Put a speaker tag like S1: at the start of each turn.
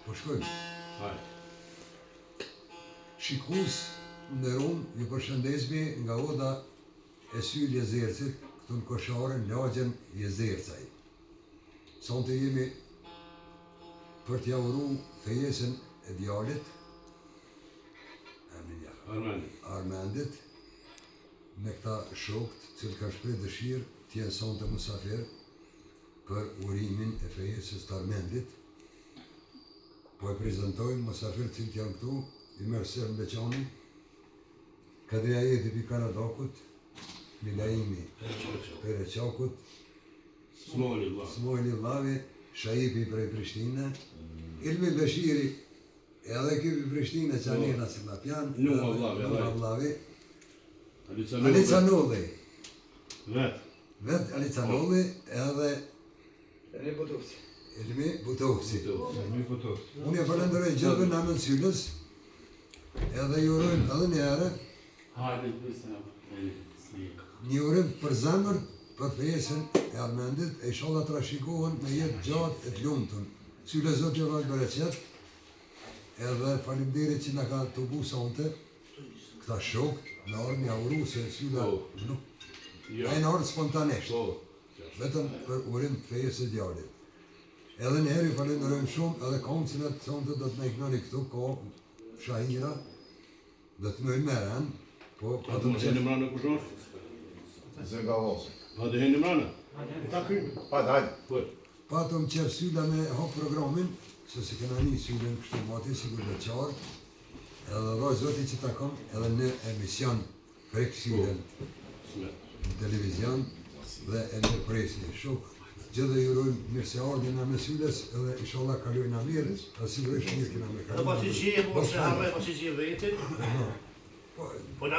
S1: Po shkojmë.
S2: Hajde.
S1: Shikus, nderuar, ju përshëndesmi nga Oda e Syl Jezercit, këtu në Koshare, në lagjen Jezercaj. Sonte jemi për t'ja uru fejesën e djalit, Armendit, me këta shokët, cilë ka shpreh dëshirë t'jenë sonte musafir për urimin e fejesës të Armendit. Po e prezentojmë musafir cilët janë këtu, i merë sërë në Beqani, Kadria Jeti pi Karadakut, Milaimi Pere Qakut, Smojli Vlavi, Shaipi prej Prishtine, Ilmi Beshiri, edhe kipi Prishtine që anjena si Lapjan, Numa Vlavi, Alica Nolli, vet Alica Nolli, edhe Ilmi Butovci. Unë e falenderoj gjithëve në amën Sylës, edhe ju urojmë edhe një herë, një urim për zemër, për fejesën e Armendit, e inshallah të trashikohen me jetë gjatë e të lumtun. Syle Zoti ju rrojë bereqet, edhe faleminderit që na ka të bu sonte, këta shokë, në orë një uru se Syla nuk, e në orë spontanesht, vetëm për urim fejesë e djalit. Edhe në herë ju falenderojmë shumë, edhe komësinet sonte do të me iknoni këtu, ko shahira, do të me meren, po
S2: Pa të më heni mrana kushon?
S3: Zënga vosë.
S2: Pa të heni mrana?
S3: Hajde.
S1: Patëm qef Syla me hap programin, se se kena një Sylën kështu mati, sigur dhe qarë, edhe dhe Zoti që ta kom edhe në emision prek Sylën në televizion dhe e në presni. Shok, gjithë ju urojmë mirë se ardhin në me Sylës edhe inshallah kalojnë a mirë, a sigurisht mirë kena me kalojnë.
S4: Po si qie, po se harre, po si qie vetin.